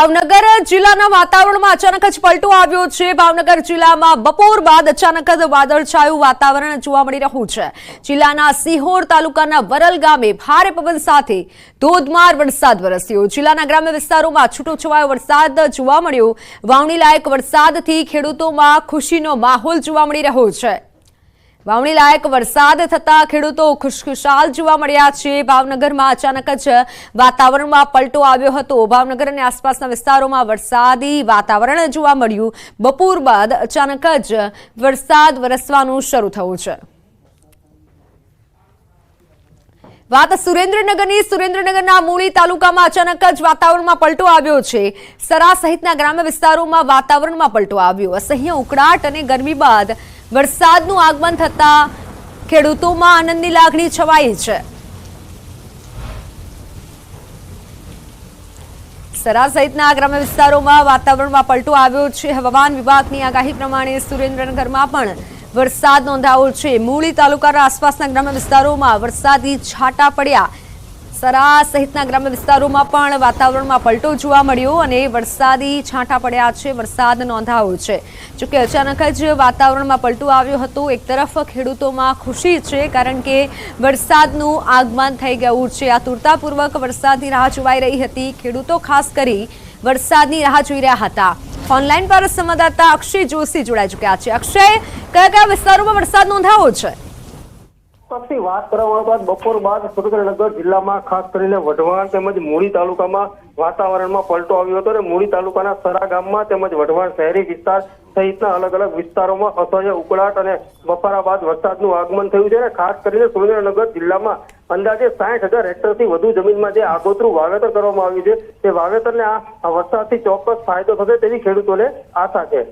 ભાવનગર જિલ્લાના વાતાવરણમાં અચાનક જ પલટો આવ્યો છે। ભાવનગર જિલ્લામાં બપોર બાદ અચાનક જ વાદળછાયું વાતાવરણ જોવા મળી રહ્યું છે। જિલ્લાના સિહોર તાલુકાના વરલ ગામે ભારે પવન સાથે ધોધમાર વરસાદ વરસ્યો। જિલ્લાના ગ્રામ્ય વિસ્તારોમાં છૂટોછવાયો વરસાદ જોવા મળ્યો। વાવણી લાયક વરસાદથી ખેડૂતોમાં ખુશીનો માહોલ જોવા મળી રહ્યો છે। વાવણી લાયક વરસાદ થતા ખેડૂતો ખુશખુશાલ જોવા મળ્યા છે। ભાવનગરમાં અચાનક જ વાતાવરણમાં પલટો આવ્યો હતો। ભાવનગર અને આસપાસના વિસ્તારોમાં વરસાદી વાતાવરણ જોવા મળ્યું। બપોર બાદ અચાનક જ વરસાદ વરસવાનું શરૂ થયું છે। વાત સુરેન્દ્રનગરની। સુરેન્દ્રનગરના મૂળી તાલુકામાં અચાનક જ વાતાવરણમાં પલટો આવ્યો છે। સરા સહિતના ગ્રામ્ય વિસ્તારોમાં વાતાવરણમાં પલટો આવ્યો। અસહ્ય ઉકળાટ અને ગરમી બાદ વરસાદનું આગમન થતા ખેડૂતોમાં આનંદની લાગણી છવાઈ છે। સરા સહિતના ગ્રામ્ય વિસ્તારોમાં વાતાવરણમાં પલટો આવ્યો છે। હવામાન વિભાગની આગાહી પ્રમાણે સુરેન્દ્રનગરમાં પણ વરસાદ નોંધાયો છે। મૂળી તાલુકાના આસપાસના ગ્રામ્ય વિસ્તારોમાં વરસાદી છાંટા પડ્યા। સરા સહિતના ગ્રામ્ય વિસ્તારોમાં પણ વાતાવરણમાં પલટો જોવા મળ્યો અને વરસાદી છાંટા પડ્યા છે। વરસાદ નોંધાયો છે। જોકે અચાનક જ વાતાવરણમાં પલટો આવ્યો હતો। એક તરફ ખેડૂતોમાં ખુશી છે કારણ કે વરસાદનું આગમન થઈ ગયું છે। આતુરતાપૂર્વક વરસાદની રાહ જોવાઈ રહી હતી। ખેડૂતો ખાસ કરી વરસાદની રાહ જોઈ રહ્યા હતા। ઓનલાઈન પર સંવાદદાતા અક્ષય જોશી જોડાઈ ચૂક્યા છે। અક્ષય, કયા કયા વિસ્તારોમાં વરસાદ નોંધાયો છે? વાત કરવામાં બાદ બપોર બાદ સુરેન્દ્રનગર જિલ્લામાં ખાસ કરીને વઢવાણ તેમજ મૂળી તાલુકામાં વાતાવરણમાં પલટો આવ્યો હતો અને મૂળી તાલુકાના સરા ગામમાં તેમજ વઢવાણ શહેરી વિસ્તાર સહિતના અલગ અલગ વિસ્તારોમાં અસહ્ય ઉકળાટ અને બપોરા બાદ વરસાદનું આગમન થયું છે। અને ખાસ કરીને સુરેન્દ્રનગર જિલ્લામાં અંદાજે 60,000 હેક્ટરથી વધુ જમીનમાં જે આગોતરું વાવેતર કરવામાં આવ્યું છે તે વાવેતરને આ વરસાદથી ચોક્કસ ફાયદો થશે તેવી ખેડૂતોને આશા છે।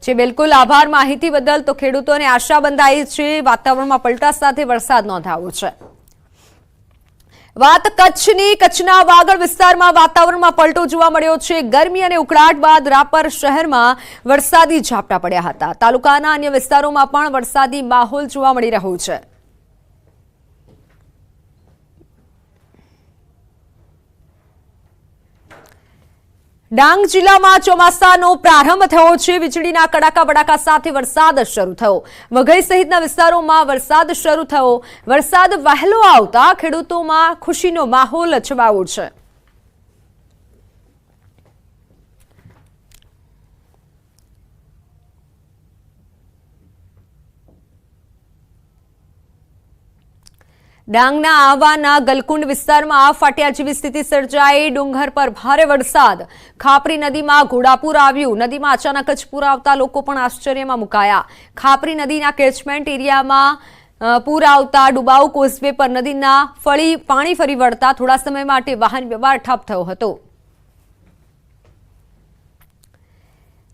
જી બિલકુલ, આભાર માહિતી બદલ। તો ખેડૂતોને આશા બંધાઈ છે। વાતાવરણમાં પલટા સાથે વરસાદ નોંધાયો છે। વાત કચ્છની। કચ્છના વાગડ વિસ્તારમાં વાતાવરણમાં પલટો જોવા મળ્યો છે। ગરમી અને ઉકળાટ બાદ રાપર શહેરમાં વરસાદી ઝાપટા પડ્યા હતા। તાલુકાના અન્ય વિસ્તારોમાં પણ વરસાદી માહોલ જોવા મળી રહ્યો છે। ડાંગ જિલ્લામાં ચોમાસાનો પ્રારંભ થયો છે। વીજળીના કડાકા બડાકા સાથે વરસાદ શરૂ થયો। વઘઈ સહિતના વિસ્તારોમાં વરસાદ શરૂ થયો। વરસાદ વહેલો આવતા ખેડૂતોમાં ખુશીનો માહોલ છવાયો છે। ડાંગના આહવાના ગલકુંડ વિસ્તારમાં આવ ફાટ્યા જેવી સ્થિતિ સર્જાઈ। ડુંગર પર ભારે વરસાદ। ખાપરી નદીમાં ઘોડાપૂર આવ્યું। નદીમાં અચાનક જ પૂર આવતા લોકો પણ આશ્ચર્યમાં મુકાયા। ખાપરી નદીના કેચમેન્ટ એરિયામાં પૂર આવતા ડુબાઉ કોઝવે પર નદીના પાણી ફરી વળતા થોડા સમય માટે વાહન વ્યવહાર ઠપ થયો હતો।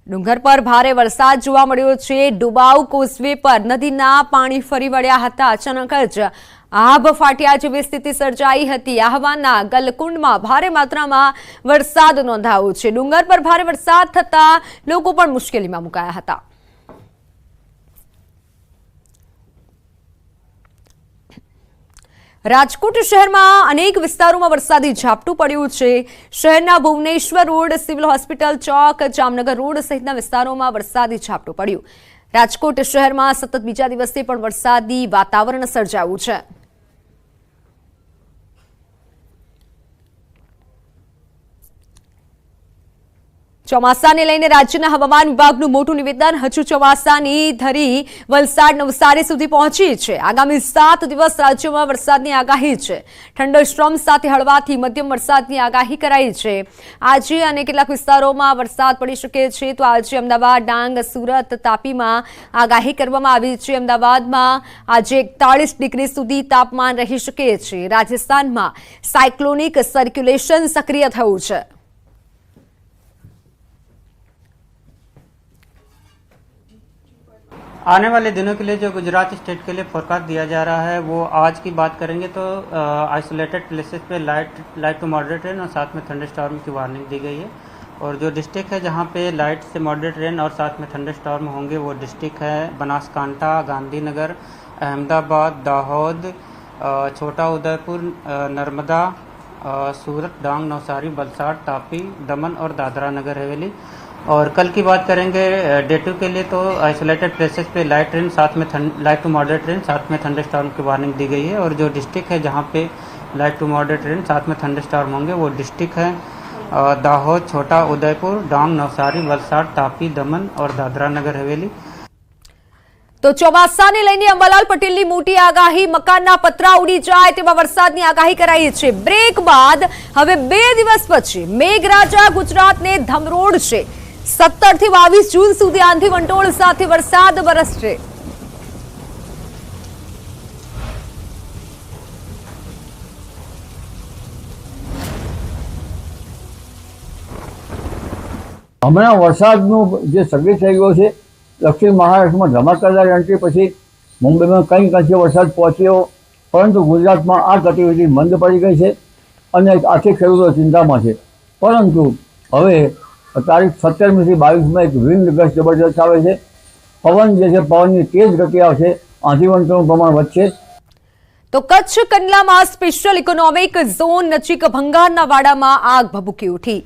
ડુંગર પર ભારે વરસાદ જોવા મળ્યો છે। ડુબાઉ કોઝવે પર નદીના પાણી ફરી વળ્યા હતા। અચાનક જ આભ ફાટ્યા જેવી સ્થિતિ સર્જાઈ હતી। આહવાના ગલકુંડમાં ભારે માત્રામાં વરસાદ નોંધાયો છે। ડુંગર પર ભારે વરસાદ થતા લોકો પણ મુશ્કેલીમાં મુકાયા હતા। રાજકોટ શહેરમાં અનેક વિસ્તારોમાં વરસાદી ઝાપટું પડ્યું છે। શહેરના ભુવનેશ્વર રોડ, સિવિલ હોસ્પિટલ ચોક, જામનગર રોડ સહિતના વિસ્તારોમાં વરસાદી ઝાપટું પડ્યું। રાજકોટ શહેરમાં સતત બીજા દિવસે પણ વરસાદી વાતાવરણ સર્જાયું છે। ચોમાસાને લઈને રાજ્યના હવામાન વિભાગનું મોટું નિવેદન। હજુ ચોમાસાની ધરી વલસાડ નવસારી સુધી પહોંચી છે। આગામી 7 દિવસ રાજ્યમાં વરસાદની આગાહી છે। થંડરસ્ટોર્મ સાથે હળવાથી મધ્યમ વરસાદની આગાહી કરાઈ છે। આજે અને કેટલાક વિસ્તારોમાં વરસાદ પડી શકે છે। તો આજે અમદાવાદ, ડાંગ, સુરત, તાપીમાં આગાહી કરવામાં આવી છે। અમદાવાદમાં આજે 41 ડિગ્રી સુધી તાપમાન રહી શકે છે। રાજસ્થાનમાં સાયક્લોનિક સર્ક્યુલેશન સક્રિય થયું છે। आने वाले दिनों के लिए जो गुजरात स्टेट के लिए फोरकास्ट दिया जा रहा है वो आज की बात करेंगे तो आइसोलेटेड प्लेसेस पे लाइट टू मॉडरेट रेन और साथ में थंडर स्टॉर्म की वार्निंग दी गई है। और जो डिस्ट्रिक्ट है जहाँ पे लाइट से मॉडरेट रेन और साथ में थंडर स्टॉर्म होंगे वो डिस्ट्रिक्ट है बनासकांठा, गांधीनगर, अहमदाबाद, दाहोद, छोटा उदयपुर, नर्मदा, सूरत, डांग, नवसारी, वलसाड़, तापी, दमन और दादरा नगर हवेली। और कल की बात करेंगे डे 2 के लिए, तो आइसोलेटेड प्लेसेस पे लाइट रेन साथ में लाइट टू मॉडरेट रेन साथ में थंडरस्टॉर्म की वार्निंग दी गई है। और जो डिस्ट्रिक्ट है जहाँ पे लाइट टू मॉडरेट रेन साथ में थंडरस्टॉर्म होंगे वो डिस्ट्रिक्ट है दाहोद, छोटा उदयपुर, डांग, नवसारी, वलसाड़, तापी, दमन और दादरा नगर हवेली। તો ચોમાસાને લઈને અંબાલાલ પટેલની મોટી આગાહી, મકાનના પતરા ઉડી જાય તેવા વરસાદની આગાહી કરાઈ છે। બ્રેક બાદ હવે 2 દિવસ પછી મેઘરાજા ગુજરાતને ધમરોળશે। 17 થી 22 જૂન સુધી આંધી વંટોળ સાથે વરસાદ વરસશે। હમણાં વરસાદનું જે સગી થઈ ગયો છે, દક્ષિણ મહારાષ્ટ્રમાં ધમાકેદાર એન્ટ્રી પછી મુંબઈમાં કંઈક અંશે વરસાદ પહોંચ્યો, પરંતુ ગુજરાતમાં આ ગતિવિધિ મંદ પડી ગઈ છે અને આથી ખેડૂતો ચિંતામાં છે। પરંતુ હવે તારીખ 17મી થી 22માં એક વિન્ડ ગસ્ટ જબરદસ્ત આવે છે। પવન જે છે, પવનની તેજ ગતિ આવશે, આંધી વંટોળનું પ્રમાણ વધશે। તો કચ્છ કંડલામાં સ્પેશિયલ ઇકોનોમિક ઝોન નજીક ભંગારના વાડામાં આગ ભભૂકી ઉઠી।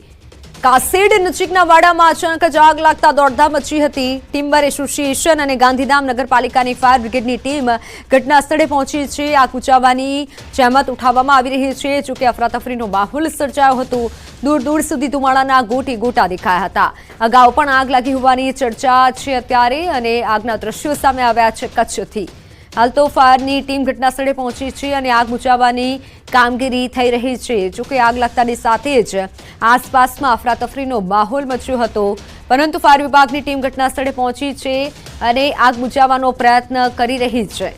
કાસેડ નજીકના વાડામાં અચાનક જ આગ લાગતા દોડધામ મચી હતી। ટિમ્બર એસોસિએશન અને ગાંધીધામ નગરપાલિકાની ફાયર બ્રિગેડની ટીમ ઘટના સ્થળે પહોંચી છે। આગ બુઝાવવાની જહેમત ઉઠાવવામાં આવી રહી છે। જોકે અફરાતફરીનો માહોલ સર્જાયો હતો। દૂર દૂર સુધી ધુમાડાના ગોટી ગોટા દેખાયા હતા। અગાઉ પણ આગ લાગી હોવાની ચર્ચા છે અત્યારે, અને આગના દ્રશ્યો સામે આવ્યા છે કચ્છથી। હાલ તો ફાયરની ટીમ ઘટના સ્થળે પહોંચી છે અને આગ બુઝાવવાની કામગીરી થઈ રહી છે। જોકે આગ લાગતાની સાથે જ આસપાસમાં અફરાતફરીનો માહોલ મચ્યો હતો, પરંતુ ફાયર વિભાગની ટીમ ઘટના સ્થળે પહોંચી છે અને આગ બુઝાવવાનો પ્રયત્ન કરી રહી છે।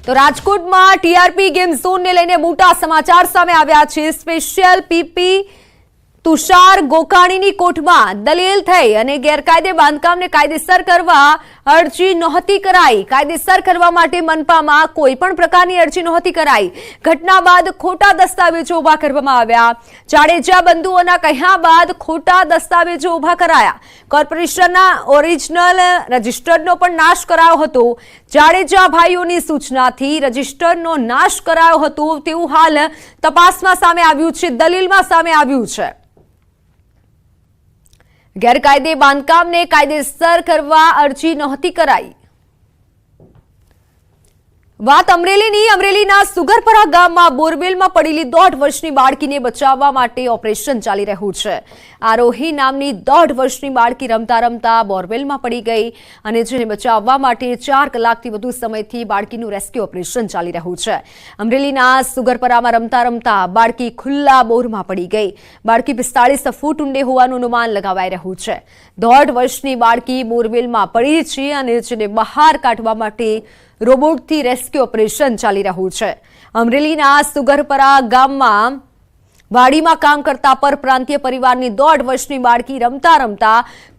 તો રાજકોટમાં ટીઆરપી ગેમ ઝોનને લઈને મોટા સમાચાર સામે આવ્યા છે। સ્પેશિયલ પીપી તુષાર ગોકાણીની કોર્ટમાં દલીલ થઈ અને ગેરકાયદે બાંધકામને કાયદેસર કરવા અરજી નહોતી કરાઈ। કાયદેસર કરવા માટે મનપામાં કોઈ પણ પ્રકારની અરજી નહોતી કરાઈ। ઘટના બાદ ખોટા દસ્તાવેજો ઉભા કરવામાં આવ્યા। જાડેજા બંધુઓના કહ્યા બાદ ખોટા દસ્તાવેજો ઉભા કરાયા। કોર્પોરેશનના ઓરિજિનલ રજિસ્ટરનો પણ નાશ કરાયો હતો। જાડેજા ભાઈઓની સૂચનાથી રજિસ્ટરનો નાશ કરાયો હતો તેવું હાલ તપાસમાં સામે આવ્યું છે, દલીલમાં સામે આવ્યું છે। ગેરકાયદે બાંધકામને કાયદેસર કરવા અરજી નહોતી કરાઈ। વાત અમરેલીની। અમરેલીના સુગરપરા ગામમાં બોરવેલમાં પડેલી 1.5 વર્ષની બાળકીને બચાવવા માટે ઓપરેશન ચાલી રહ્યું છે। આરોહી નામની 1.5 વર્ષની બાળકી રમતા રમતા બોરવેલમાં પડી ગઈ અને જેને બચાવવા માટે 4 કલાકથી વધુ સમયથી બાળકીનું રેસ્ક્યુ ઓપરેશન ચાલી રહ્યું છે। અમરેલીના સુગરપરામાં રમતા રમતા બાળકી ખુલ્લા બોરમાં પડી ગઈ। બાળકી 45 ફૂટ ઊંડે હોવાનું અનુમાન લગાવાઈ રહ્યું છે। 1.5 વર્ષની બાળકી બોરવેલમાં પડી છે અને જેને બહાર કાઢવા માટે રોબોટથી રેસ્ક્યુ ઓપરેશન ચાલી રહ્યું છે। અમરેલીના સુગરપરા ગામમાં વાડીમાં કામ કરતા પરપ્રાંતીય પરિવારની 1.5 વર્ષની બાળકી રમતા રમતા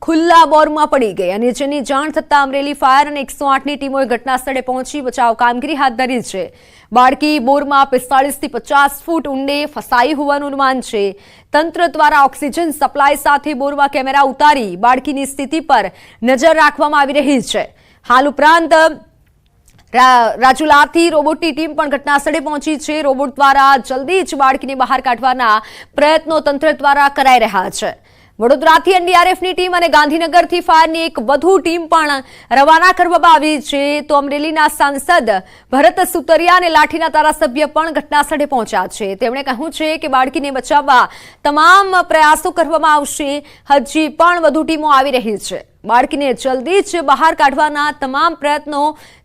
ખુલ્લા બોરમાં પડી ગઈ અને જેની જાણ થતાં અમરેલી ફાયર અને 108ની ટીમોએ ઘટના સ્થળે પહોંચી બચાવ કામગીરી હાથ ધરી છે। બાળકી બોરમાં 45 થી 50 ફૂટ ઊંડે ફસાઈ હોવાનું અનુમાન છે। તંત્ર દ્વારા ઓક્સિજન સપ્લાય સાથે બોરમાં કેમેરા ઉતારી બાળકીની સ્થિતિ પર નજર રાખવામાં આવી રહી છે। હાલ ઉપરાંત રાજુલાથી રોબોટની ટીમ પણ ઘટના સ્થળે પહોંચી છે। રોબોટ દ્વારા જલ્દી જ બાળકીને બહાર કાઢવાના પ્રયત્નો તંત્ર દ્વારા કરાઈ રહ્યા છે। વડોદરાથી એનડીઆરએફની ટીમ અને ગાંધીનગરથી ફાયરની એક વધુ ટીમ પણ રવાના કરવામાં આવી છે। તો અમરેલીના સાંસદ ભરત સુતરિયા અને લાઠીના ધારાસભ્ય પણ ઘટના સ્થળે પહોંચ્યા છે। તેમણે કહ્યું છે કે બાળકીને બચાવવા તમામ પ્રયાસો કરવામાં આવશે। હજી પણ વધુ ટીમો આવી રહી છે। બાળકીને જલ્દી જ બહાર કાઢવાના તમામ પ્રયત્નો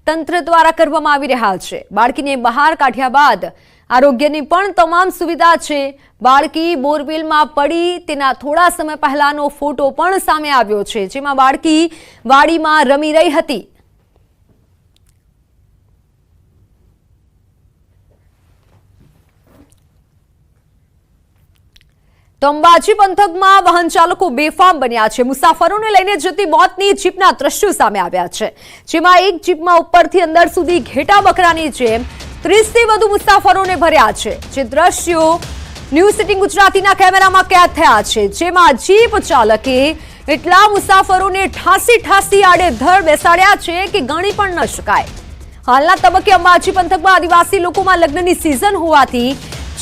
તંત્ર દ્વારા કરવામાં આવી રહ્યા છે। બાળકીને બહાર કાઢ્યા બાદ આરોગ્યની પણ તમામ સુવિધા છે। બાળકી બોરવેલમાં પડી તેના થોડા સમય પહેલાનો ફોટો પણ સામે આવ્યો છે, જેમાં બાળકી વાડીમાં રમી રહી હતી। તો અંબાજી પંથકમાં વાહન ચાલકો બેફામ બન્યા છે। મુસાફરોને લઈને જતી મોતની જીપના દ્રશ્યો સામે આવ્યા છે, જેમાં એક જીપમાં ઉપરથી અંદર સુધી ઘેટા બકરાની જેમ 30 થી વધુ મુસાફરોને ભર્યા છે। જે દ્રશ્યો ન્યૂઝ સિટીંગ ગુજરાતીના કેમેરામાં કેદ થયા છે, જેમાં જીપ ચાલકે એટલા મુસાફરોને ઠાસી ઠાસી આડેધડ બેસાડ્યા છે કે ગણી પણ ન શકાય। હાલના તબક્કે અંબાજી પંથકમાં આદિવાસી લોકોમાં લગ્નની સિઝન હોવાથી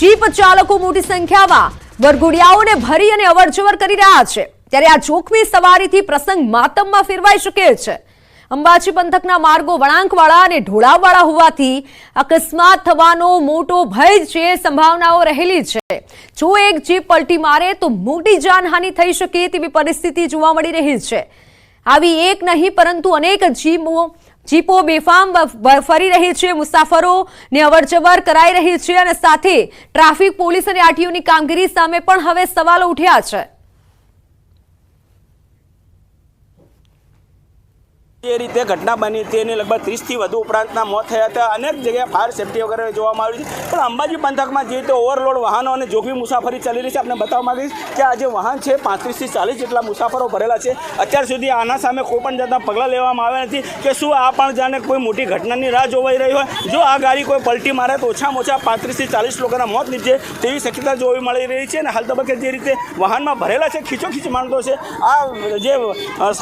જીપ ચાલકો મોટી સંખ્યામાં વરઘોડિયાઓને ભરી અને અવરજવર કરી રહ્યા છે, ત્યારે આ જોખમી સવારીથી પ્રસંગ માતમમાં ફેરવાઈ શકે છે। અંબાજી પંથકના માર્ગો વળાંકવાળા અને ઢોળાવવાળા હોવાથી અકસ્માત થવાનો મોટો ભય છે, સંભાવનાઓ રહેલી છે। જો એક જીપ પલટી મારે તો મોટી જાનહાનિ થઈ શકે તેવી પરિસ્થિતિ જોવા મળી રહી છે। આવી એક નહીં પરંતુ અનેક જીપો બેફામ ફરી રહી છે, મુસાફરોને અવરજવર કરાઈ રહી છે અને સાથે ટ્રાફિક પોલીસ અને આરટીઓની કામગીરી સામે પણ હવે સવાલો ઉઠ્યા છે। એ રીતે ઘટના બની હતી અને લગભગ 30થી વધુ ઉપરાંતના મોત થયા હતા। અનેક જગ્યાએ ફાયર સેફટી વગેરે જોવામાં આવી છે, પણ અંબાજી પંથકમાં જે રીતે ઓવરલોડ વાહનો અને જોખમી મુસાફરી ચાલી રહી છે, આપણે બતાવવા માંગીશ કે આ જે વાહન છે 35થી 40 જેટલા મુસાફરો ભરેલા છે। અત્યાર સુધી આના સામે કોઈ પણ જાતના પગલાં લેવામાં આવ્યા નથી કે શું આ પણ જાણે કોઈ મોટી ઘટનાની રાહ જોવાઈ રહી હોય। જો આ ગાડી કોઈ પલટી મારે તો ઓછામાં ઓછા 35થી 40 લોકોના મોત નીપજે તેવી શક્યતા જોવી મળી રહી છે। અને હાલ તબક્કે જે રીતે વાહનમાં ભરેલા છે, ખીચોખીચ માણસો છે, આ જે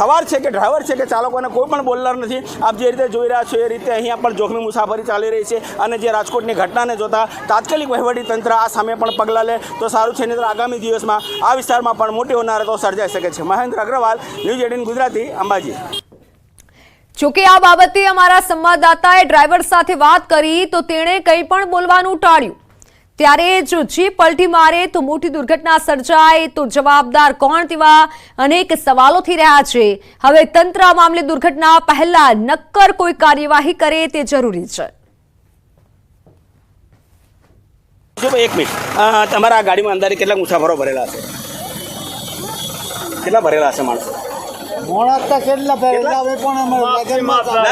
સવાર છે કે ડ્રાઈવર છે કે ચાલકોને કોઈ પણ બોલનાર નથી। આપ જે રીતે જોઈ રહ્યા છો એ રીતે અહીંયા પણ જોખમી મુસાફરી ચાલી રહી છે અને જે રાજકોટની ઘટનાને જોતા તાત્કાલિક વહીવટી તંત્ર આ સામે પણ પગલાં લે તો સારું છે, નહીં આગામી દિવસમાં આ વિસ્તારમાં પણ મોટી હોનારતો સર્જાઈ શકે છે। મહેન્દ્ર અગ્રવાલ, ન્યૂઝ 18 ગુજરાતી, અંબાજી। જોકે આ બાબતે અમારા સંવાદદાતાએ ડ્રાઈવર સાથે વાત કરી તો તેણે કંઈ પણ બોલવાનું ટાળ્યું, ત્યારે જો જીપ પલટી મારે તો મોટી દુર્ઘટના સર્જાય તો જવાબદાર કોણ તેવા અનેક સવાલો થઈ રહ્યા છે। હવે તંત્ર આ મામલે દુર્ઘટના પહેલા નક્કર કોઈ કાર્યવાહી કરે તે જરૂરી છે। એક મિનિટ, તમારા આ ગાડીમાં અંદાજે કેટલા મુસાફરો ભરેલા હશે? કેટલા ભરેલા હશે માણસો?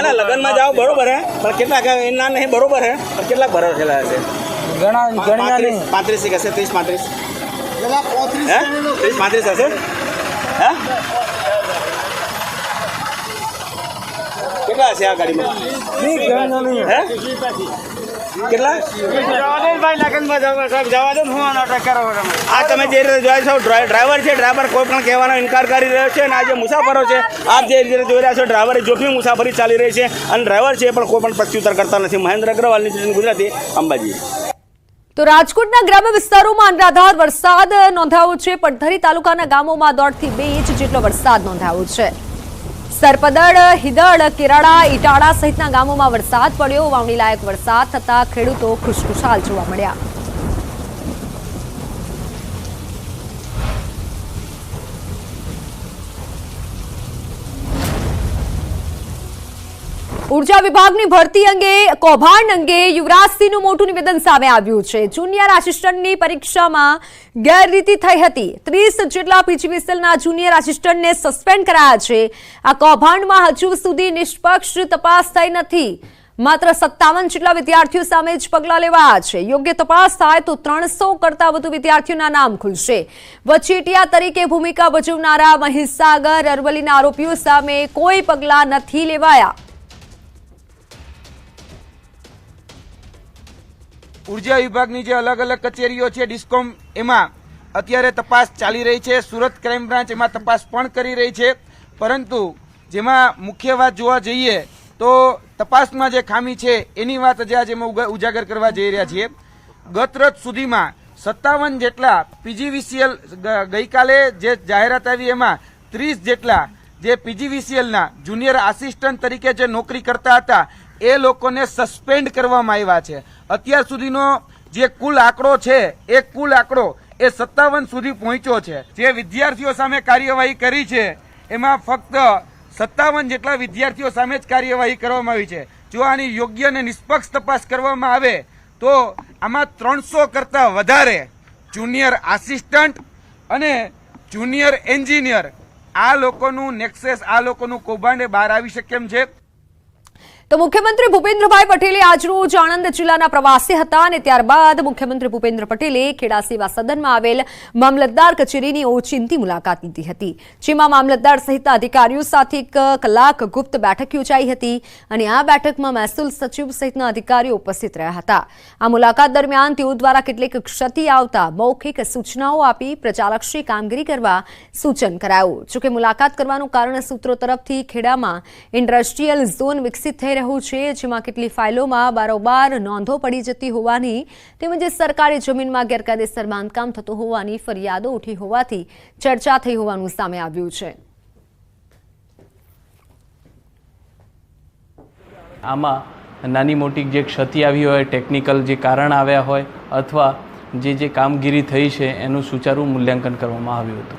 ના લગ્નમાં જાઓ બરોબર હે, પણ કેટલા ના નહીં બરોબર હે, પણ કેટલા ભરેલા હશે? 35 હશે, 30-35 હશે। હે કેટલા હશે આ ગાડીમાં? હે કેટલા? આ તમે જે રીતે જોઈ છો ડ્રાઈવર છે, ડ્રાઈવર કોઈ પણ કહેવાનો ઇનકાર કરી રહ્યો છે અને આ જે મુસાફરો છે આપ જે રીતે જોઈ રહ્યા છો ડ્રાઈવરે જોખમી મુસાફરી ચાલી રહી છે અને ડ્રાઈવર છે પણ કોઈ પણ પ્રત્યુત્તર કરતા નથી। મહેન્દ્ર અગ્રવાલ, ન્યૂઝ ગુજરાતી, અંબાજી। તો રાજકોટના ગ્રામ્ય વિસ્તારોમાં અનરાધાર વરસાદ નોંધાયો છે। પડધરી તાલુકાના ગામોમાં 1.5 થી 2 ઇંચ જેટલો વરસાદ નોંધાયો છે। સરપદડ, હિદડ, કેરાળા, ઇટાળા સહિતના ગામોમાં વરસાદ પડ્યો। વાવણી લાયક વરસાદ થતા ખેડૂતો ખુશખુશાલ જોવા મળ્યા। ઉર્જા વિભાગની ભરતી અંગે કૌભાંડ અંગે યુવરાજસિંહનું મોટું નિવેદન સામે આવ્યું છે। જુનિયર આસિસ્ટન્ટની પરીક્ષામાં ગેરરીતિ થઈ હતી। 30 જેટલા પીજીવીસીએલના જુનિયર આસિસ્ટન્ટને સસ્પેન્ડ કરાયા છે। આ કૌભાંડમાં હજુ સુધી નિષ્પક્ષ તપાસ થઈ નથી। માત્ર 57 જેટલા વિદ્યાર્થીઓ સામે જ પગલાં લેવાયા છે। યોગ્ય તપાસ થાય તો 300 કરતાં વધુ વિદ્યાર્થીઓના નામ ખુલશે। વચેટિયા તરીકે ભૂમિકા ભજવનારા મહીસાગર, અરવલ્લીના આરોપીઓ સામે કોઈ પગલાં નથી લેવાયા। ઉર્જા વિભાગની જે અલગ અલગ કચેરીઓ છે ડિસ્કોમ, એમાં અત્યારે તપાસ ચાલી રહી છે। સુરત ક્રાઇમ બ્રાન્ચ એમાં તપાસ પણ કરી રહી છે, પરંતુ જેમાં મુખ્ય વાત જોવા જઈએ તો તપાસમાં જે ખામી છે એની વાત આજે અમે ઉજાગર કરવા જઈ રહ્યા છીએ। ગત રોજ સુધીમાં 57 જેટલા પીજીવીસીએલ, ગઈકાલે જે જાહેરાત આવી એમાં 30 જેટલા જે પીજીવીસીએલના જુનિયર આસિસ્ટન્ટ તરીકે જે નોકરી કરતા હતા એ લોકોને સસ્પેન્ડ કરવામાં આવ્યા છે। અત્યાર સુધીનો જે કુલ આંકડો છે એ કુલ આંકડો એ 57 સુધી પહોંચ્યો છે। જે વિદ્યાર્થીઓ સામે કાર્યવાહી કરી છે એમાં ફક્ત 57 જેટલા વિદ્યાર્થીઓ સામે જ કાર્યવાહી કરવામાં આવી છે। જો આની યોગ્ય અને નિષ્પક્ષ તપાસ કરવામાં આવે તો આમાં 300 કરતાં વધારે જુનિયર આસિસ્ટન્ટ અને જુનિયર એન્જિનિયર આ લોકોનું નેક્સસ, આ લોકોનું કૌભાંડ બહાર આવી શકે એમ છે। તો મુખ્યમંત્રી ભૂપેન્દ્રભાઈ પટેલે આજરોજ આણંદ જિલ્લાના પ્રવાસે હતા અને ત્યારબાદ મુખ્યમંત્રી ભૂપેન્દ્ર પટેલે ખેડા સેવા સદનમાં આવેલ મામલતદાર કચેરીની ઓચિંતી મુલાકાત લીધી હતી, જેમાં મામલતદાર સહિતના અધિકારીઓ સાથે 1 કલાક ગુપ્ત બેઠક યોજાઈ હતી અને આ બેઠકમાં મહેસૂલ સચિવ સહિતના અધિકારીઓ ઉપસ્થિત રહ્યા હતા। આ મુલાકાત દરમિયાન તેઓ દ્વારા કેટલીક ક્ષતિ આવતા મૌખિક સૂચનાઓ આપી પ્રજાલક્ષી કામગીરી કરવા સૂચન કરાયું। જોકે મુલાકાત કરવાનું કારણ સૂત્રો તરફથી ખેડામાં ઇન્ડસ્ટ્રીયલ ઝોન વિકસિત થઈ રહ્યો છે, જેમાં કેટલી ફાઇલોમાં બારોબાર નોંધો પડી જતી હોવાની તેમજ સરકારી જમીનમાં ગેરકાયદેસર બાંધકામ થતું હોવાની ફરિયાદો ઉઠી હોવાથી ચર્ચા થઈ હોવાનું સામે આવ્યું છે. આમાં નાની મોટી જે ક્ષતિ આવી હોય, ટેકનિકલ જે કારણ આવ્યા હોય અથવા જે કામગીરી થઈ છે એનું સુચારુ મૂલ્યાંકન કરવામાં આવ્યું હતું.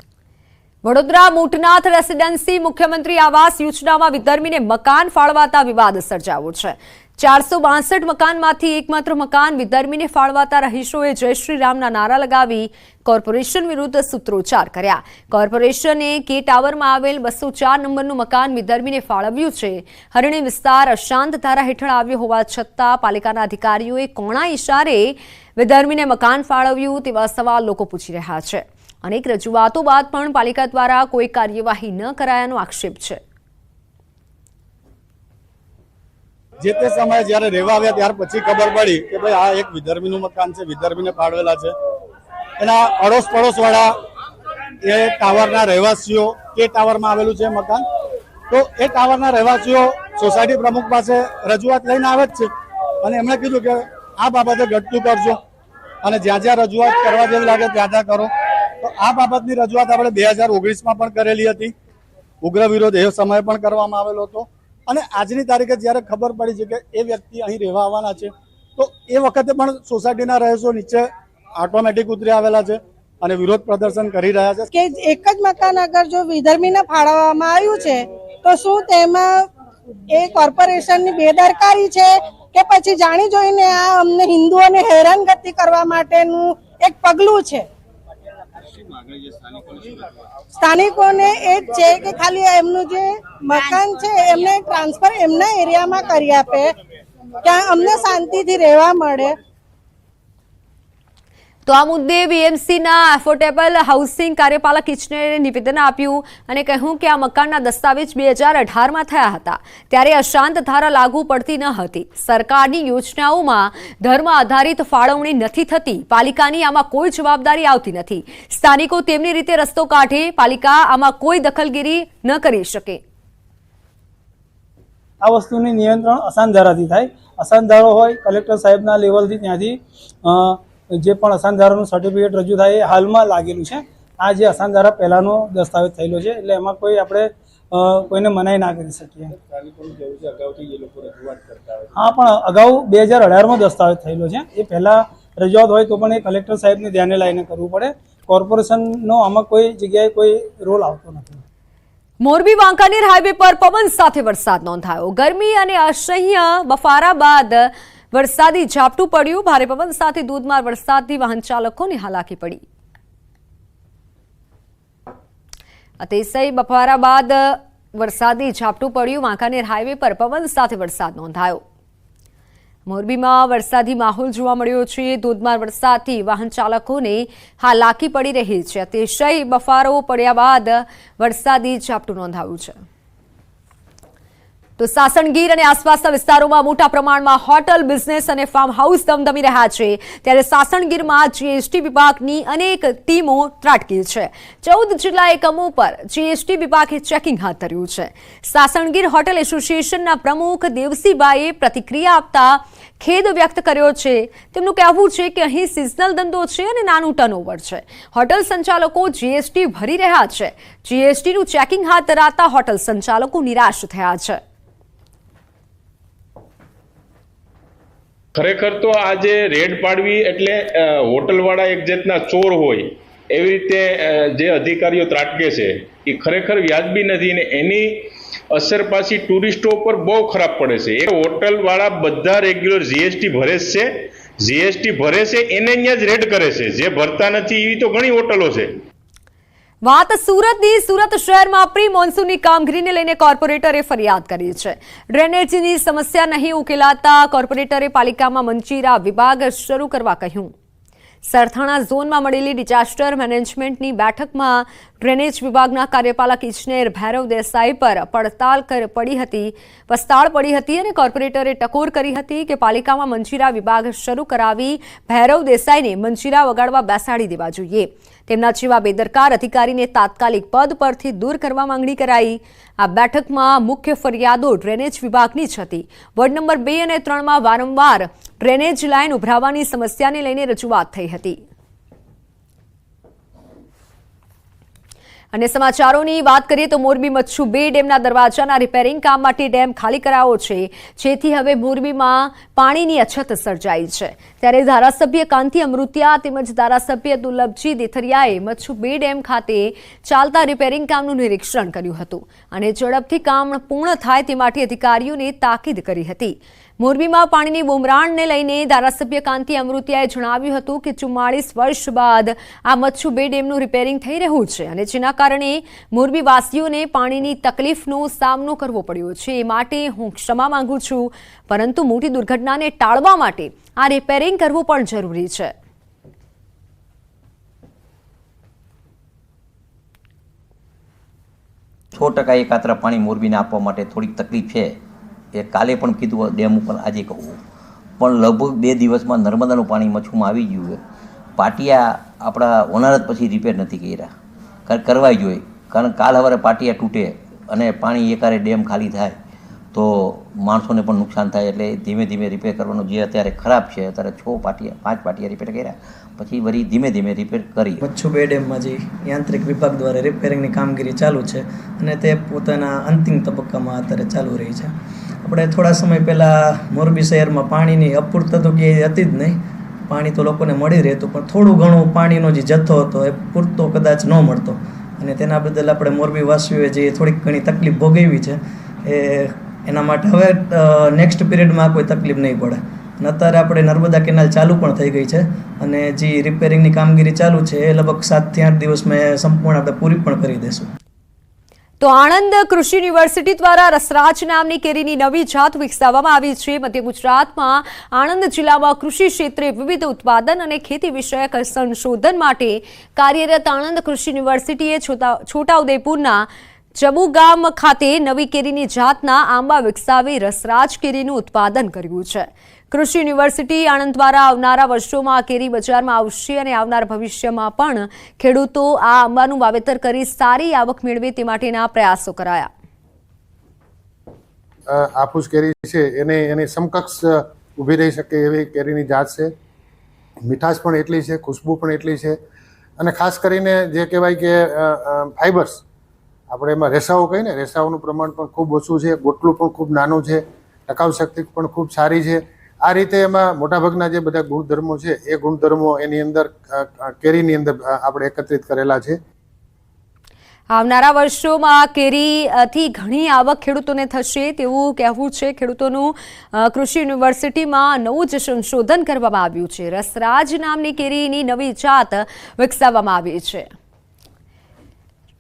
વડોદરા મોટનાથ રેસિડેન્સી મુખ્યમંત્રી આવાસ યોજનામાં વિધર્મીને મકાન ફાળવાતા વિવાદ સર્જાયો છે. 462 મકાનમાંથી એકમાત્ર મકાન વિધર્મીને ફાળવાતા રહીશોએ જય શ્રી રામના નારા લગાવી કોર્પોરેશન વિરુદ્ધ સૂત્રોચ્ચાર કર્યા. કોર્પોરેશને કે ટાવરમાં આવેલ 204 નંબરનું મકાન વિધર્મીને ફાળવ્યું છે. હરણી વિસ્તાર અશાંત ધારા હેઠળ આવ્યો હોવા છતાં પાલિકાના અધિકારીઓએ કોણા ઇશારે વિધર્મીને મકાન ફાળવ્યું તેવા સવાલ લોકો પૂછી રહ્યા છે. અનેક રજૂઆતો બાદ પણ પાલિકા દ્વારા કોઈ કાર્યવાહી ન કરાયાનો આક્ષેપ છે. જે તે સમયે જ્યારે રહેવા આવ્યા ત્યાર પછી ખબર પડી કે ભાઈ આ એક વિધર્મીનું મકાન છે, વિધર્મીને ફાળવેલા છે. એના અડોશ પડોશ વાળા એ ટાવરના રહેવાસીઓ, કે ટાવરમાં આવેલું છે મકાન, તો એ ટાવરના રહેવાસીઓ સોસાયટી પ્રમુખ પાસે રજૂઆત લઈને આવે જ છે અને એમણે કીધું કે આ બાબતે ઘટતું કરજો અને જ્યાં જ્યાં રજૂઆત કરવા જેવી લાગે ત્યાં ત્યાં કરો. તો આ બાબતની રજૂઆત આપણે 2019માં પણ કરેલી હતી. ઉગ્ર વિરોધ એ સમયે પણ કરવામાં આવેલો હતો અને આજની તારીખે જ્યારે ખબર પડી છે કે એ વ્યક્તિ અહીં રહેવા આવવાના છે, તો એ વખતે પણ સોસાયટીના રહીશો નીચે ઓટોમેટિક ઉતરી આવેલા છે અને વિરોધ પ્રદર્શન કરી રહ્યા છે કે એક જ મકાન અગર જો વિધર્મીને ફાળવવામાં આવ્યું છે તો શું તેમાં એ કોર્પોરેશનની બેદરકારી છે કે પછી જાણી જોઈને આ અમને હિન્દુઓને હેરાનગતિ કરવા માટેનું એક પગલું છે? સ્થાનિકોને એ જ છે કે ખાલી એમનું જે મકાન છે એમને ટ્રાન્સફર એમના એરિયામાં કરી આપે, ત્યાં અમને શાંતિથી રહેવા મળે. તો આ મુદ્દે વીએમસીના એફોર્ડેબલ હાઉસિંગ કાર્યપાલક ઇજનેરે નિવેદન આપ્યું અને કહ્યું કે આ મકાનના દસ્તાવેજ 2018માં થયા હતા, ત્યારે અશાંત ધારા લાગુ પડતી ન હતી. સરકારની યોજનાઓમાં ધર્મ આધારિત ફાળવણી નથી થતી. પાલિકાની આમાં કોઈ જવાબદારી આવતી નથી. સ્થાનિકો તેમની રીતે રસ્તો કાઢે, પાલિકા આમાં કોઈ દખલગીરી ન કરી શકે. આ વસ્તુની નિયંત્રણ અશાંત ધારાથી થાય. અશાંત ધારો હોય કલેક્ટર સાહેબના લેવલથી ત્યાંથી જે પણ અશાંત ધારાનું સર્ટિફિકેટ રજૂ થાય એ હાલમાં લાગેલું છે. આ જે અશાંત ધારા પહેલાનો દસ્તાવેજ થયેલો છે એટલે એમાં કોઈ આપણે કોઈને મનાઈ ના કરી શકીએ. હા, પણ અગાઉ 2018માં દસ્તાવેજ થયેલો છે. એ પહેલા રજૂઆત હોય તો પણ એ કલેક્ટર સાહેબને ધ્યાને લઈને કરવું પડે. કોર્પોરેશનનો આમાં કોઈ જગ્યાએ કોઈ રોલ આવતો નથી. મોરબી વાંકાનેર હાઈવે પર પવન સાથે વરસાદ નોંધાયો. ગરમી અને અસહ્ય બફારા બાદ વરસાદી ઝાપટું પડ્યું. ભારે પવન સાથે ધોધમાર વરસાદથી વાહન ચાલકોને હાલાકી પડી. અતિશય બફારા બાદ વરસાદી ઝાપટું પડ્યું. વાંકાનેર હાઈવે પર પવન સાથે વરસાદ નોંધાયો. મોરબીમાં વરસાદી માહોલ જોવા મળ્યો છે. ધોધમાર વરસાદથી વાહન ચાલકોને હાલાકી પડી રહી છે. અતિશય બફારો પડ્યા બાદ વરસાદી ઝાપટું નોંધાયું છે. તો સાસણગીર અને આસપાસના વિસ્તારોમાં મોટા પ્રમાણમાં હોટલ બિઝનેસ અને ફાર્મ હાઉસ ધમધમી રહ્યા છે. ત્યારે સાસણગીરમાં જીએસટી વિભાગની અનેક ટીમો ત્રાટકી છે. 14 જિલ્લા એકમો પર જીએસટી વિભાગે ચેકિંગ હાથ ધર્યું છે. સાસણગીર હોટેલ એસોસિએશનના પ્રમુખ દેવસીબાઈએ પ્રતિક્રિયા આપતા ખેદ વ્યક્ત કર્યો છે. તેમનું કહેવું છે કે અહીં સિઝનલ ધંધો છે અને નાનું ટર્નઓવર છે. હોટલ સંચાલકો જીએસટી ભરી રહ્યા છે. જીએસટીનું ચેકિંગ હાથ ધરાતા હોટલ સંચાલકો નિરાશ થયા છે. ખરેખર તો આજે રેડ પાડવી એટલે હોટલવાળા એક જાતના ચોર હોય એવી રીતે જે અધિકારીઓ ત્રાટકે છે એ ખરેખર વ્યાજબી નથી ને એની અસર પાછી ટુરિસ્ટો ઉપર બહુ ખરાબ પડે છે. એ હોટલવાળા બધા રેગ્યુલર જીએસટી ભરે છે, જીએસટી ભરે છે એને અહીંયા જ રેડ કરે છે. જે ભરતા નથી એવી તો ઘણી હોટલો છે. વાત સુરતની. સુરત શહેરમાં પ્રી મોન્સૂનની કામગીરીને લઈને કોર્પોરેટરે ફરિયાદ કરી છે. ડ્રેનેજની સમસ્યા નહીં ઉકેલાતા કોર્પોરેટરે પાલિકામાં મંચીરા વિભાગ શરૂ કરવા કહ્યું. સરથાણા ઝોનમાં મળેલી ડિઝાસ્ટર મેનેજમેન્ટની બેઠકમાં ડ્રેનેજ વિભાગના કાર્યપાલક ઇજનેર ભૈરવ દેસાઈ પર પસ્તાળ પડી હતી અને કોર્પોરેટરે ટકોર કરી હતી કે પાલિકામાં મંજીરા વિભાગ શરૂ કરાવી ભૈરવ દેસાઈને મંજીરા વગાડવા બેસાડી દેવા જોઈએ. તેમના જેવા બેદરકાર અધિકારીને તાત્કાલિક પદ પરથી દૂર કરવા માંગણી કરાઈ. આ બેઠકમાં મુખ્ય ફરિયાદો ડ્રેનેજ વિભાગની જ હતી. વોર્ડ નંબર 2 અને 3માં વારંવાર ડ્રેનેજ લાઇન ઉભરાવાની સમસ્યાને લઈને રજૂઆત થઈ હતી. અને સમાચારોની વાત કરીએ તો મોરબી મચ્છુ 2 ડેમના દરવાજાના રિપેરિંગ કામ માટે ડેમ ખાલી કરાયો છે, જેથી હવે મોરબીમાં પાણીની અછત સર્જાઈ છે. ત્યારે ધારાસભ્ય કાંતિ અમૃતિયા તેમજ ધારાસભ્ય દુર્લભજી દેથરિયાએ મચ્છુ 2 ડેમ ખાતે ચાલતા રિપેરિંગ કામનું નિરીક્ષણ કર્યું હતું અને ઝડપથી કામ પૂર્ણ થાય તે માટે અધિકારીઓને તાકીદ કરી હતી. મોરબીમાં પાણીની બુમરાણને લઈને ધારાસભ્ય કાંતિ અમૃતિયાએ જણાવ્યું હતું કે 44 વર્ષ બાદ આ મચ્છુ 2 ડેમનું રિપેરિંગ થઈ રહ્યું છે અને જેના કારણે મોરબીવાસીઓને પાણીની તકલીફનો સામનો કરવો પડ્યો છે. એ માટે હું ક્ષમા માંગુ છું, પરંતુ મોટી દુર્ઘટનાને ટાળવા માટે આ રિપેરિંગ કરવું પણ જરૂરી છે. %1 એકાત્ર પાણી મોરબીને આપવા માટે થોડીક તકલીફ છે. એ કાલે પણ કીધું ડેમ ઉપર, આજે કહું પણ લગભગ 2 દિવસમાં નર્મદાનું પાણી મચ્છુમાં આવી ગયું છે. પાટિયા આપણા હોનારત પછી રિપેર નથી કર્યા, કરવા જોઈએ. કારણ કાલ સવારે પાટિયા તૂટે અને પાણી એકારે ડેમ ખાલી થાય તો માણસોને પણ નુકસાન થાય. એટલે ધીમે ધીમે રિપેર કરવાનું જે અત્યારે ખરાબ છે. અત્યારે 5 પાટિયા રિપેર કર્યા, પછી વળી ધીમે ધીમે રિપેર કરી. મચ્છુ 2 ડેમમાં જે યાંત્રિક વિભાગ દ્વારા રિપેરિંગની કામગીરી ચાલુ છે અને તે પોતાના અંતિમ તબક્કામાં અત્યારે ચાલુ રહી છે. આપણે થોડા સમય પહેલાં મોરબી શહેરમાં પાણીની અપૂર્તતા તો ક્યાંય હતી જ નહીં. પાણી તો લોકોને મળી રહેતું, પણ થોડું ઘણું પાણીનો જે જથ્થો હતો એ પૂરતો કદાચ ન મળતો અને તેના બદલ આપણે મોરબી વાસીઓએ જે થોડીક ઘણી તકલીફ ભોગવી છે એના માટે હવે નેક્સ્ટ પીરિયડમાં કોઈ તકલીફ નહીં પડે. અને અત્યારે આપણે નર્મદા કેનાલ ચાલુ પણ થઈ ગઈ છે અને જે રિપેરિંગની કામગીરી ચાલુ છે એ લગભગ 7 થી 8 દિવસમાં સંપૂર્ણ આપણે પૂરી પણ કરી દઈશું. તો આણંદ કૃષિ યુનિવર્સિટી દ્વારા રસરાજ નામની કેરીની નવી જાત વિકસાવવામાં આવી છે. મધ્ય ગુજરાતમાં આણંદ જિલ્લામાં કૃષિ ક્ષેત્રે વિવિધ ઉત્પાદન અને ખેતી વિષયક સંશોધન માટે કાર્યરત આણંદ કૃષિ યુનિવર્સિટીએ છોટાઉદેપુરના જબુગામ ખાતે નવી કેરીની જાતના આંબા વિકસાવી રસરાજ કેરીનું ઉત્પાદન કર્યું છે. કૃષિ યુનિવર્સિટી આણંદ દ્વારા આવનારા વર્ષોમાં આ કેરી બજારમાં આવશે અને આવનાર ભવિષ્યમાં પણ ખેડૂતો આ આંબાનું વાવેતર કરી સારી આવક મેળવે તે માટેના પ્રયાસો કરાયા. આફૂસ કેરી છે એને એની સમકક્ષ ઊભી રહી શકે એવી કેરીની જાત છે. મીઠાશ પણ એટલી છે, ખુશ્બુ પણ એટલી છે અને ખાસ કરીને જે કહેવાય કે ફાઇબર્સ, આપણે એમાં રેસાઓ કહીએ ને, રેસાઓનું પ્રમાણ પણ ખૂબ ઓછું છે. ગોટલું પણ ખૂબ નાનું છે. ટકાઉ શક્તિ પણ ખૂબ સારી છે. આ રીતે એમાં મોટાભાગના જે બધા ગુણધર્મો છે એ ગુણધર્મો એની અંદર કેરીની અંદર આપણે એકત્રિત કરેલા છે. આવનારા વર્ષોમાં કેરીથી ઘણી આવક ખેડૂતોને થશે તેવું કહેવું છે ખેડૂતોનું. કૃષિ યુનિવર્સિટીમાં નવું જ સંશોધન કરવામાં આવ્યું છે. રસરાજ નામની કેરીની નવી જાત વિકસાવવામાં આવી છે.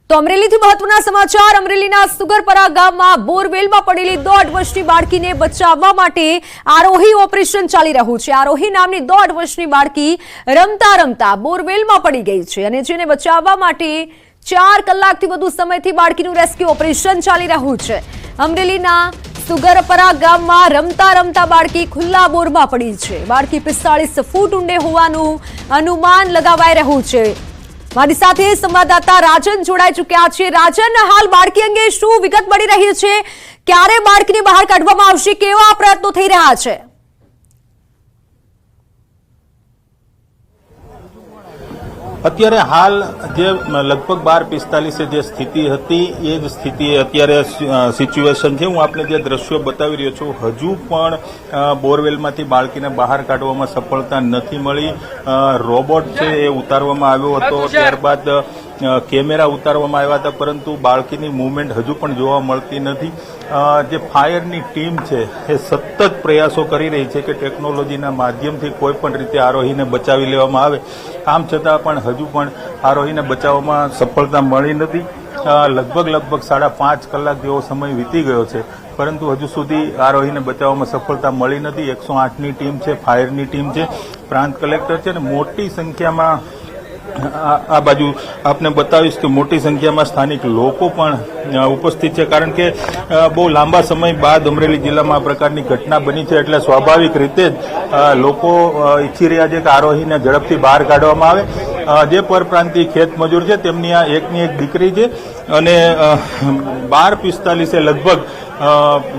તો અમરેલીથી મહત્વના સમાચાર. અમરેલીના સુગરપરા ગામમાં બોરવેલમાં પડેલી 1.5 વર્ષની બાળકીને બચાવવા માટે આરોહી ઓપરેશન ચાલી રહ્યું છે. આરોહી નામની 1.5 વર્ષની બાળકી રમતા રમતા બોરવેલમાં પડી ગઈ છે અને જેને બચાવવા માટે 4 કલાકથી વધુ સમયથી બાળકીનું રેસ્ક્યુ ઓપરેશન ચાલી રહ્યું છે. અમરેલીના સુગરપરા ગામમાં રમતા રમતા બાળકી ખુલ્લા બોરમાં પડી છે. બાળકી 45 ફૂટ ઊંડે હોવાનું અનુમાન લગાવાઈ રહ્યું છે. મારી સાથે સંવાદદાતા રાજન જોડાઈ ચૂક્યા છે. રાજન, હાલ બાળકી અંગે શું વિગત મળી રહી છે? ક્યારે બાળકીને બહાર કાઢવામાં આવશે? કેવા પ્રયત્નો થઈ રહ્યા છે? અત્યારે હાલ જે લગભગ 12:45 જે સ્થિતિ હતી એ જ સ્થિતિ અત્યારે સિચ્યુએશન છે. હું આપને જે દ્રશ્યો બતાવી રહ્યો છું, હજુ પણ બોરવેલમાંથી બાળકીને બહાર કાઢવામાં સફળતા નથી મળી. રોબોટ છે એ ઉતારવામાં આવ્યો હતો, ત્યારબાદ કેમેરા ઉતારવામાં આવ્યા હતા, પરંતુ બાળકીની મૂવમેન્ટ હજુ પણ જોવા મળતી નથી. જે ફાયરની ટીમ છે એ સતત પ્રયાસો કરી રહી છે કે ટેકનોલોજીના માધ્યમથી કોઈ પણ રીતે આરોહીને બચાવી લેવામાં આવે. આમ છતાં પણ હજુ પણ આરોહીને બચાવવામાં સફળતા મળી નથી. લગભગ 5.5 કલાક જેવો સમય વીતી ગયો છે, પરંતુ હજુ સુધી આરોહીને બચાવવામાં સફળતા મળી નથી. 108ની ટીમ છે, ફાયરની ટીમ છે, પ્રાંત કલેક્ટર છે અને મોટી સંખ્યામાં આ બાજુ આપને બતાવીશ કે મોટી સંખ્યામાં સ્થાનિક લોકો પણ ઉપસ્થિત છે, કારણ કે બહુ લાંબા સમય બાદ અમરેલી જિલ્લામાં આ પ્રકારની ઘટના બની છે, એટલે સ્વાભાવિક રીતે જ લોકો ઈચ્છી રહ્યા છે કે આરોહીને ઝડપથી બહાર કાઢવામાં આવે. જે પરપ્રાંતીય ખેત મજૂર છે તેમની આ એકની એક દીકરી છે અને 12:45 લગભગ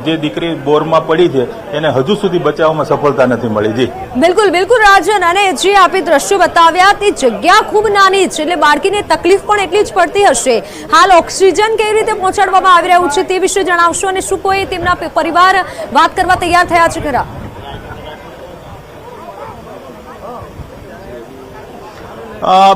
જે દીકરી બોરમાં પડી છે એને હજુ સુધી બચાવવામાં સફળતા નથી મળી. જી બિલકુલ બિલકુલ રાજન, અને જે આપે દ્રશ્યો બતાવ્યા તે જગ્યા ખૂબ નાની છે, એટલે બાળકીને તકલીફ પણ એટલી જ પડતી હશે. હાલ ઓક્સિજન કેવી રીતે પહોંચાડવામાં આવી રહ્યું છે તે વિશે જણાવશો, અને શું કોઈ તેમના પરિવાર વાત કરવા તૈયાર થયા છે ખરા?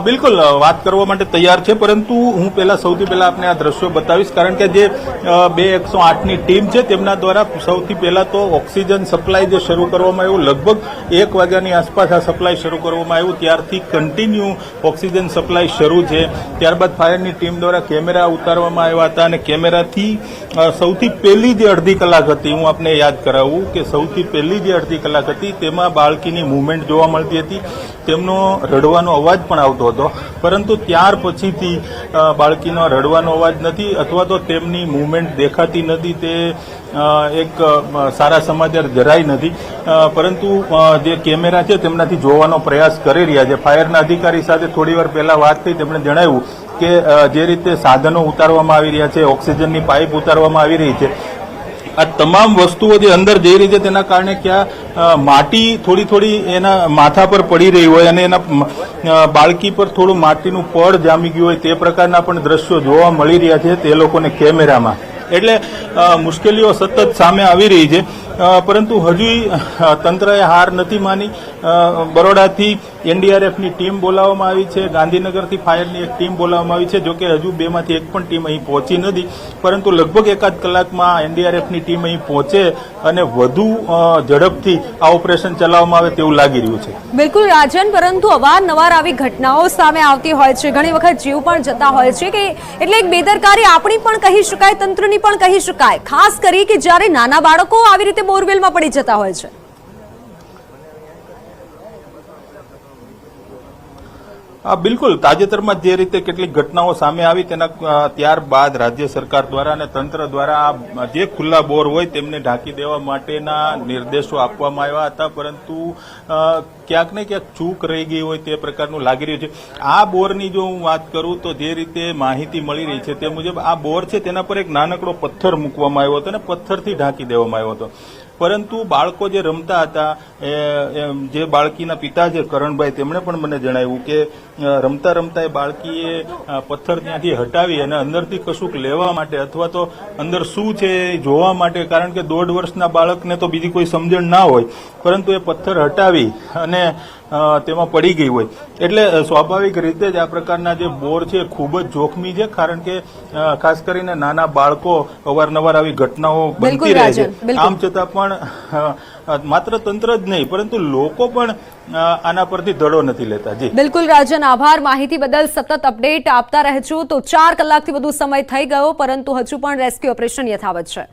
બિલકુલ વાત કરવા માટે તૈયાર છે, પરંતુ હું સૌથી પહેલા આપને આ દ્રશ્યો બતાવીશ, કારણ કે જે 108ની ટીમ છે તેમના દ્વારા સૌથી પહેલા તો ઓક્સિજન સપ્લાય જે શરૂ કરવામાં આવ્યું, લગભગ 1 વાગ્યાની આસપાસ આ સપ્લાય શરૂ કરવામાં આવ્યું, ત્યારથી કન્ટિન્યુ ઓક્સિજન સપ્લાય શરૂ છે. ત્યારબાદ ફાયરની ટીમ દ્વારા કેમેરા ઉતારવામાં આવ્યા હતા અને કેમેરાથી સૌથી પહેલી જે અડધી કલાક હતી, હું આપને યાદ કરાવું કે સૌથી પહેલી જે અડધી કલાક હતી તેમાં બાળકીની મૂવમેન્ટ જોવા મળતી હતી, તેમનો રડવાનો અવાજ પણ આવતો હતો, પરંતુ ત્યાર પછીથી બાળકીનો રડવાનો અવાજ નથી અથવા તો તેમની મૂવમેન્ટ દેખાતી નથી. તે એક સારા સમાચાર જરાય નથી, પરંતુ જે કેમેરા છે તેમનાથી જોવાનો પ્રયાસ કરી રહ્યા છે. ફાયરના અધિકારી સાથે થોડીવાર પહેલા વાત થઈ, તેમણે જણાવ્યું કે જે રીતે સાધનો ઉતારવામાં આવી રહ્યા છે, ઓક્સિજનની પાઇપ ઉતારવામાં આવી રહી છે, આ તમામ વસ્તુઓ જે અંદર જઈ રહી છે તેના કારણે ક્યાં માટી થોડી એના માથા પર પડી રહી હોય અને એના બાળકી પર થોડું માટીનું પડ જામી ગયું હોય તે પ્રકારના પણ દ્રશ્યો જોવા મળી રહ્યા છે તે લોકોને કેમેરામાં. એટલે મુશ્કેલીઓ સતત સામે આવી રહી છે, પરંતુ હજુ તંત્રએ હાર નથી માની. બરોડાથી એનડીઆરએફની ટીમ બોલાવવામાં આવી છે, ગાંધીનગરથી ફાયરની એક ટીમ બોલાવવામાં આવી છે. જોકે હજુ બેમાંથી એક પણ ટીમ અહીં પહોંચી નથી, પરંતુ લગભગ 1 કલાકમાં એનડીઆરએફની ટીમ અહીં પહોંચે અને વધુ ઝડપથી આ ઓપરેશન ચલાવવામાં આવે તેવું લાગી રહ્યું છે. બિલકુલ રાજન, પરંતુ અવારનવાર આવી ઘટનાઓ સામે આવતી હોય છે, ઘણી વખત જીવ પણ જતા હોય છે, કે એટલે એક બેદરકારી આપણી પણ કહી શકાય, તંત્રની પણ કહી શકાય, ખાસ કરી કે જ્યારે નાના બાળકો આવી રીતે બોરવેલમાં પડી જતા હોય છે. બિલકુલ, તાજેતરમાં જે રીતે કેટલીક ઘટનાઓ સામે આવી તેના ત્યારબાદ રાજ્ય સરકાર દ્વારા અને તંત્ર દ્વારા જે ખુલ્લા બોર હોય તેમને ઢાંકી દેવા માટેના નિર્દેશો આપવામાં આવ્યા હતા, પરંતુ ક્યાંક ને ક્યાંક ચૂક રહી ગઈ હોય તે પ્રકારનું લાગી રહ્યું છે. આ બોરની જો હું વાત કરું તો જે રીતે માહિતી મળી રહી છે તે મુજબ આ બોર છે તેના પર એક નાનકડો પથ્થર મૂકવામાં આવ્યો હતો અને પથ્થરથી ઢાંકી દેવામાં આવ્યો હતો, પરંતુ બાળકો જે રમતા હતા, જે બાળકીના પિતા છે કરણભાઈ, તેમણે પણ મને જણાવ્યું કે રમતા રમતા એ બાળકીએ પથ્થર ત્યાંથી હટાવી અને અંદરથી કશુંક લેવા માટે અથવા તો અંદર શું છે એ જોવા માટે, કારણ કે 1.5 વર્ષના બાળકને તો બીજી કોઈ સમજણ ના હોય, પરંતુ એ પથ્થર હટાવી અને તેમાં પડી ગઈ હોય, એટલે સ્વાભાવિક રીતે જ આ પ્રકારના જે બોર છે ખૂબ જ જોખમી છે, કારણ કે ખાસ કરીને નાના બાળકો અવારનવાર આવી ઘટનાઓ બનતી રહે છે. આમ છતાં પણ માત્ર તંત્ર જ નહીં પરંતુ લોકો પણ આના પરથી ધડો નથી લેતા. જી બિલકુલ રાજન, આભાર. માહિતી બદલ સતત અપડેટ આપતા રહેજો. તો 4 કલાકથી વધુ સમય થઈ ગયો, પરંતુ હજુ પણ રેસ્ક્યુ ઓપરેશન યથાવત છે.